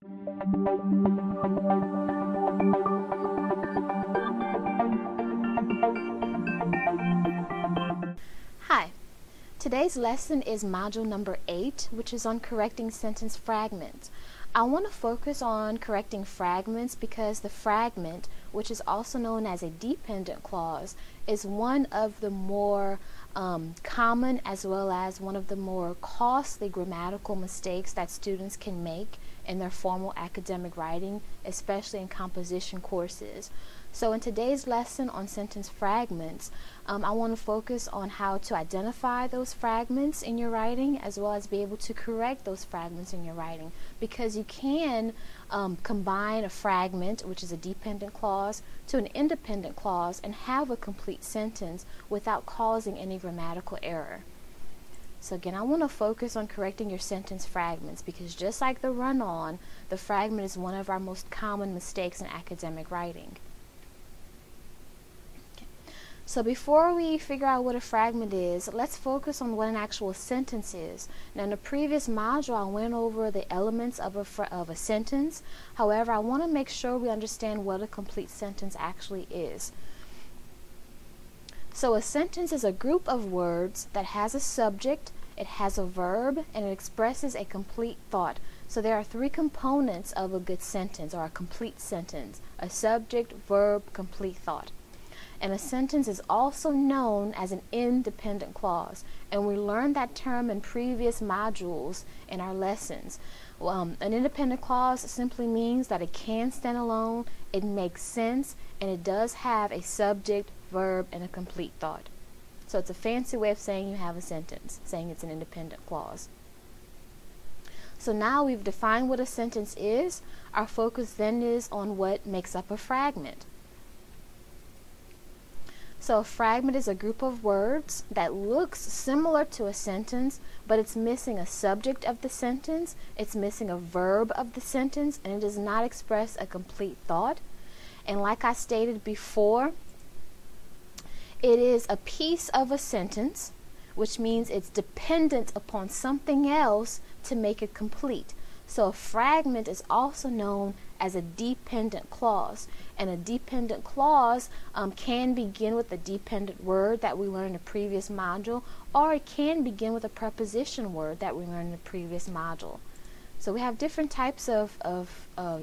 Hi, today's lesson is module number 8, which is on correcting sentence fragments. I want to focus on correcting fragments because the fragment, which is also known as a dependent clause, is one of the more common as well as one of the more costly grammatical mistakes that students can make in their formal academic writing, especially in composition courses. So in today's lesson on sentence fragments, I want to focus on how to identify those fragments in your writing as well as be able to correct those fragments in your writing, because you can combine a fragment, which is a dependent clause, to an independent clause and have a complete sentence without causing any grammatical error. So again, I want to focus on correcting your sentence fragments because just like the run-on, the fragment is one of our most common mistakes in academic writing. So before we figure out what a fragment is, let's focus on what an actual sentence is. Now in the previous module, I went over the elements of a sentence. However, I want to make sure we understand what a complete sentence actually is. So a sentence is a group of words that has a subject, it has a verb, and it expresses a complete thought. So there are three components of a good sentence or a complete sentence: a subject, verb, complete thought. And a sentence is also known as an independent clause, and we learned that term in previous modules in our lessons. An independent clause simply means that it can stand alone, it makes sense, and it does have a subject, verb, and a complete thought. So it's a fancy way of saying you have a sentence, saying it's an independent clause. So now we've defined what a sentence is. Our focus then is on what makes up a fragment. So a fragment is a group of words that looks similar to a sentence, but it's missing a subject of the sentence, it's missing a verb of the sentence, and it does not express a complete thought. And like I stated before, it is a piece of a sentence, which means it's dependent upon something else to make it complete. So a fragment is also known as a dependent clause, and a dependent clause can begin with a dependent word that we learned in the previous module, or it can begin with a preposition word that we learned in the previous module. So we have different types of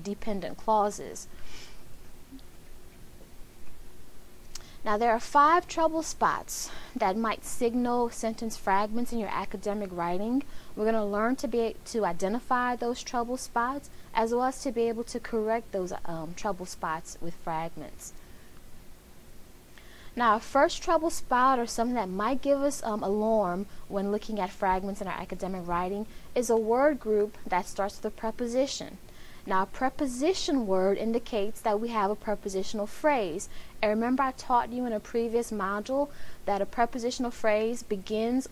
dependent clauses. Now there are 5 trouble spots that might signal sentence fragments in your academic writing. We're going to learn to identify those trouble spots as well as to be able to correct those trouble spots with fragments. Now our first trouble spot, or something that might give us alarm when looking at fragments in our academic writing, is a word group that starts with a preposition. Now a preposition word indicates that we have a prepositional phrase. And remember, I taught you in a previous module that a prepositional phrase begins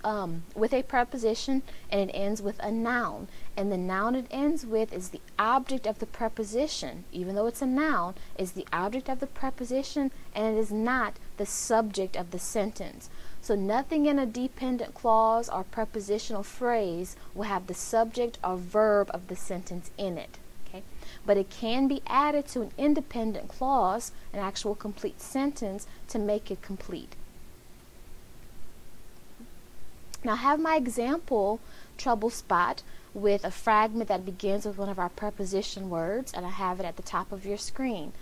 with a preposition and it ends with a noun. And the noun it ends with is the object of the preposition. Even though it's a noun, it's the object of the preposition and it is not the subject of the sentence. So nothing in a dependent clause or prepositional phrase will have the subject or verb of the sentence in it. But it can be added to an independent clause, an actual complete sentence, to make it complete. Now I have my example trouble spot with a fragment that begins with one of our preposition words, and I have it at the top of your screen.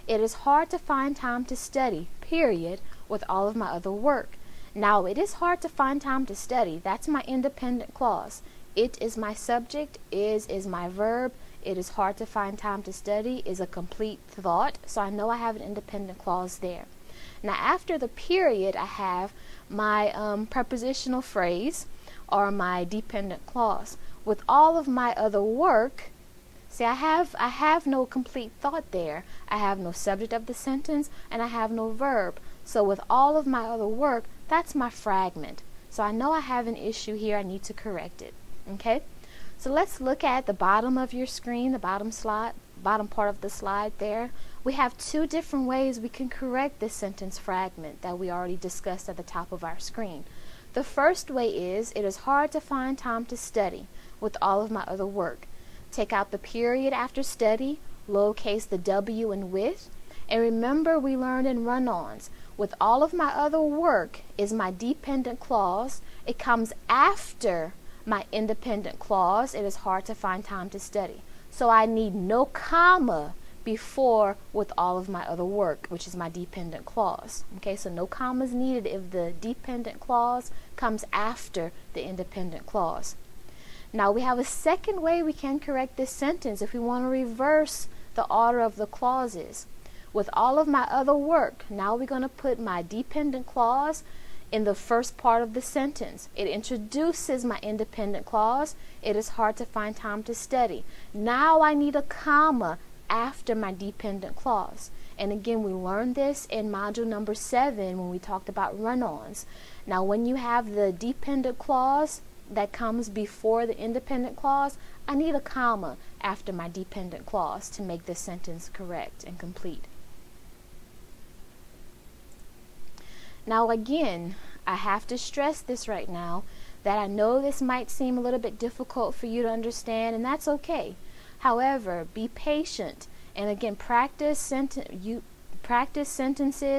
It is hard to find time to study, period, with all of my other work. Now it is hard to find time to study. That's my independent clause. It is my subject, is my verb. It is hard to find time to study is a complete thought, so I know I have an independent clause there. Now after the period, I have my prepositional phrase or my dependent clause. With all of my other work, see, I have no complete thought there. I have no subject of the sentence and I have no verb. So with all of my other work, that's my fragment. So I know I have an issue here. I need to correct it. Okay? So let's look at the bottom of your screen, the bottom part of the slide there. We have 2 different ways we can correct this sentence fragment that we already discussed at the top of our screen. The first way is, it is hard to find time to study with all of my other work. Take out the period after study, lowercase the W in with, and remember we learned in run-ons, with all of my other work is my dependent clause. It comes after my independent clause. It is hard to find time to study. So I need no comma before with all of my other work, which is my dependent clause. Okay, so no commas needed if the dependent clause comes after the independent clause. Now we have a second way we can correct this sentence if we want to reverse the order of the clauses. With all of my other work, now we're going to put my dependent clause in the first part of the sentence. It introduces my independent clause. It is hard to find time to study. Now I need a comma after my dependent clause. And again, we learned this in module number 7 when we talked about run-ons. Now when you have the dependent clause that comes before the independent clause, I need a comma after my dependent clause to make this sentence correct and complete. Now again, I have to stress this right now, that I know this might seem a little bit difficult for you to understand, and that's okay. However, be patient, and again, practice sentences,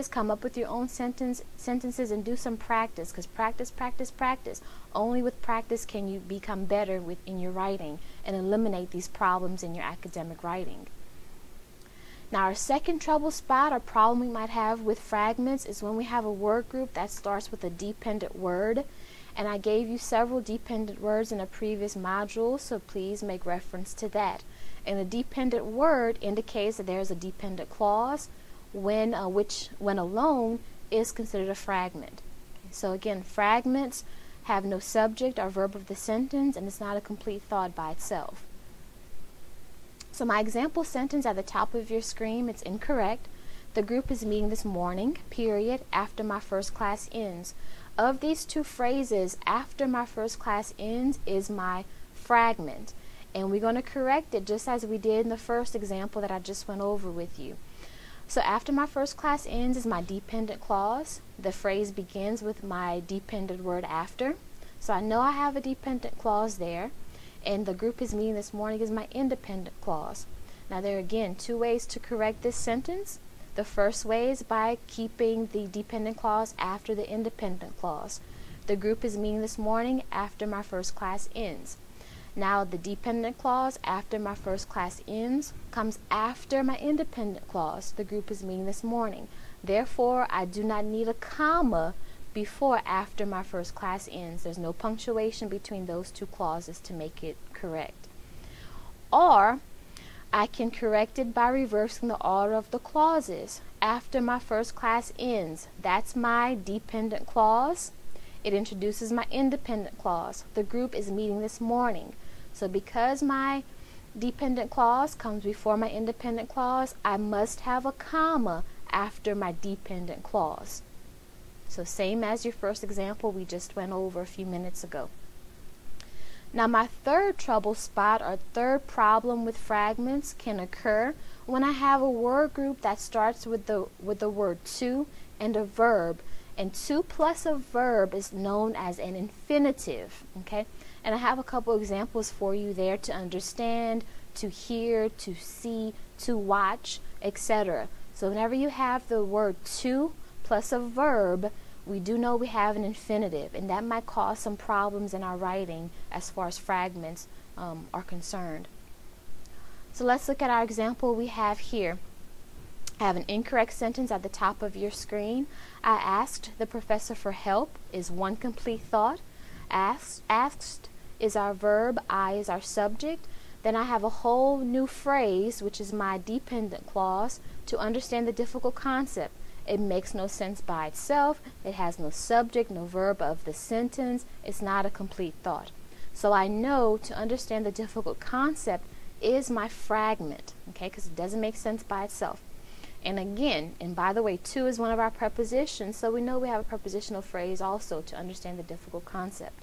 come up with your own sentences, and do some practice, because practice. Only with practice can you become better in your writing and eliminate these problems in your academic writing. Now our second trouble spot or problem we might have with fragments is when we have a word group that starts with a dependent word. And I gave you several dependent words in a previous module, so please make reference to that. And a dependent word indicates that there is a dependent clause which when alone is considered a fragment. So again, fragments have no subject or verb of the sentence, and it's not a complete thought by itself. So my example sentence at the top of your screen, it's incorrect. The group is meeting this morning, period, after my first class ends. Of these two phrases, after my first class ends is my fragment. And we're going to correct it just as we did in the first example that I just went over with you. So after my first class ends is my dependent clause. The phrase begins with my dependent word after. So I know I have a dependent clause there. And the group is meeting this morning is my independent clause. Now there are again two ways to correct this sentence. The first way is by keeping the dependent clause after the independent clause. The group is meeting this morning after my first class ends. Now the dependent clause after my first class ends comes after my independent clause. The group is meeting this morning. Therefore, I do not need a comma before after my first class ends. There's no punctuation between those two clauses to make it correct. Or I can correct it by reversing the order of the clauses. After my first class ends, that's my dependent clause. It introduces my independent clause. The group is meeting this morning. So because my dependent clause comes before my independent clause, I must have a comma after my dependent clause. So same as your first example we just went over a few minutes ago. Now my third trouble spot or third problem with fragments can occur when I have a word group that starts with the word to and a verb. And to plus a verb is known as an infinitive. Okay? And I have a couple examples for you there to understand, to hear, to see, to watch, etc. So whenever you have the word to plus a verb, we do know we have an infinitive, and that might cause some problems in our writing as far as fragments are concerned. So let's look at our example we have here. I have an incorrect sentence at the top of your screen. I asked the professor for help is one complete thought. Asked is our verb, I is our subject. Then I have a whole new phrase, which is my dependent clause, to understand the difficult concept. It makes no sense by itself. It has no subject, no verb of the sentence. It's not a complete thought. So I know to understand the difficult concept is my fragment, okay, because it doesn't make sense by itself. And again, and by the way, to is one of our prepositions, so we know we have a prepositional phrase also to understand the difficult concept.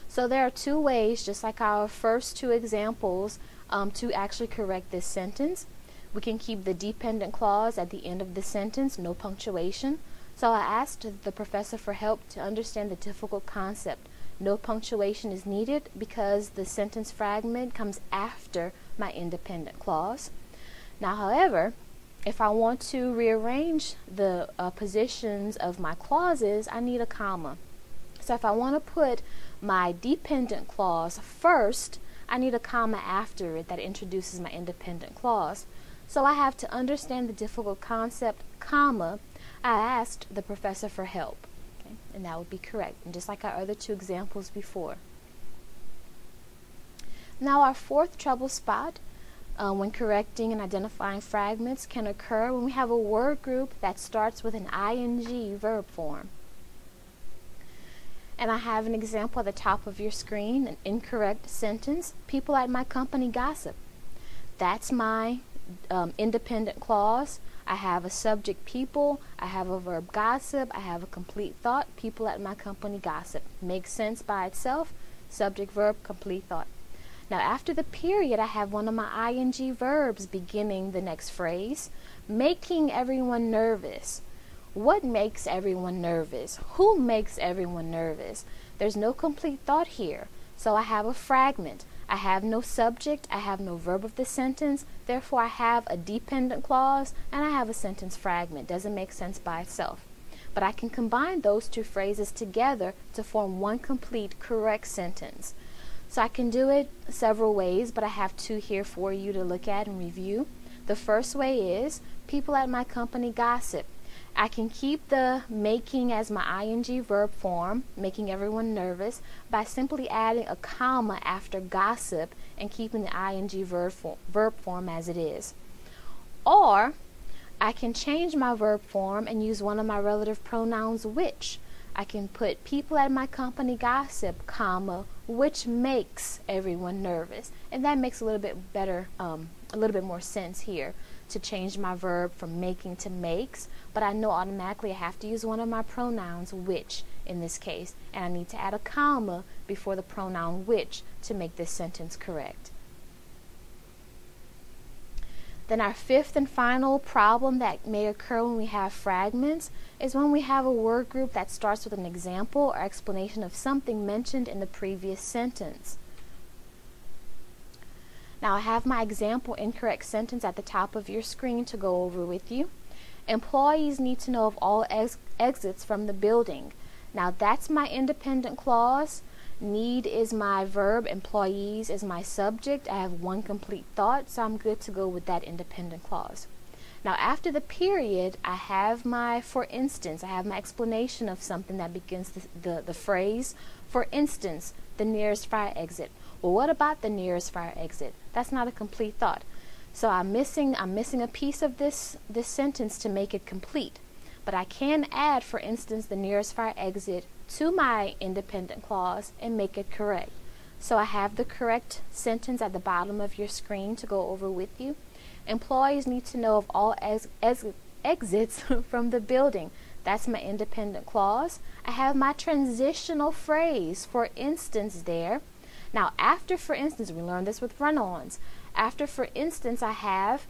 So there are two ways, just like our first two examples, to actually correct this sentence. We can keep the dependent clause at the end of the sentence, no punctuation. So I asked the professor for help to understand the difficult concept. No punctuation is needed because the sentence fragment comes after my independent clause. Now, however, if I want to rearrange the positions of my clauses, I need a comma. So if I want to put my dependent clause first, I need a comma after it that introduces my independent clause. So I have to understand the difficult concept, comma. I asked the professor for help, okay? And that would be correct, and just like our other two examples before. Now our fourth trouble spot when correcting and identifying fragments can occur when we have a word group that starts with an ing verb form. And I have an example at the top of your screen, an incorrect sentence. People at my company gossip. That's my independent clause. I have a subject people, I have a verb gossip, I have a complete thought, people at my company gossip. Makes sense by itself, subject, verb, complete thought. Now after the period, I have one of my ing verbs beginning the next phrase, making everyone nervous. What makes everyone nervous? Who makes everyone nervous? There's no complete thought here, so I have a fragment. I have no subject, I have no verb of the sentence, therefore I have a dependent clause and I have a sentence fragment. Doesn't make sense by itself. But I can combine those two phrases together to form one complete correct sentence. So I can do it several ways, but I have two here for you to look at and review. The first way is, people at my company gossip. I can keep the making as my ing verb form, making everyone nervous, by simply adding a comma after gossip and keeping the ing verb form as it is. Or I can change my verb form and use one of my relative pronouns which. I can put people at my company gossip, comma, which makes everyone nervous. And that makes a little bit better, a little bit more sense here, to change my verb from making to makes, but I know automatically I have to use one of my pronouns, which, in this case, and I need to add a comma before the pronoun which to make this sentence correct. Then our fifth and final problem that may occur when we have fragments is when we have a word group that starts with an example or explanation of something mentioned in the previous sentence. Now I have my example incorrect sentence at the top of your screen to go over with you. Employees need to know of all exits from the building. Now that's my independent clause. Need is my verb, employees is my subject. I have one complete thought, so I'm good to go with that independent clause. Now after the period, I have my for instance, I have my explanation of something that begins the phrase. For instance, the nearest fire exit. Well, what about the nearest fire exit? That's not a complete thought. So I'm missing a piece of this sentence to make it complete. But I can add, for instance, the nearest fire exit to my independent clause and make it correct. So I have the correct sentence at the bottom of your screen to go over with you. Employees need to know of all exits from the building. That's my independent clause. I have my transitional phrase, for instance, there. Now after for instance, we learned this with run-ons. After for instance, I have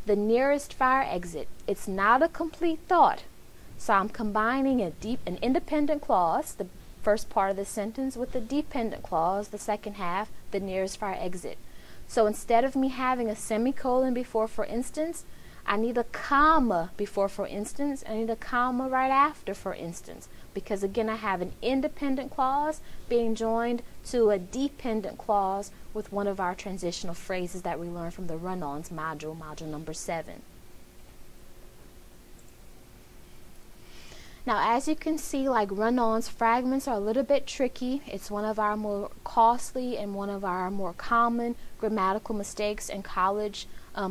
the nearest fire exit. It's not a complete thought. So I'm combining an independent clause, the first part of the sentence, with the dependent clause, the second half, the nearest fire exit. So instead of me having a semicolon before for instance, I need a comma before for instance, I need a comma right after for instance, because again I have an independent clause being joined to a dependent clause with one of our transitional phrases that we learned from the run-ons module number 7. Now as you can see, like run-ons, fragments are a little bit tricky. It's one of our more costly and one of our more common grammatical mistakes in college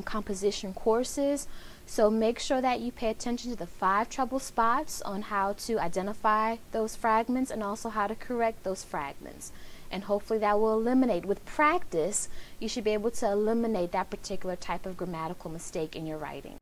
composition courses. So make sure that you pay attention to the 5 trouble spots on how to identify those fragments and also how to correct those fragments. And hopefully that will eliminate, with practice, you should be able to eliminate that particular type of grammatical mistake in your writing.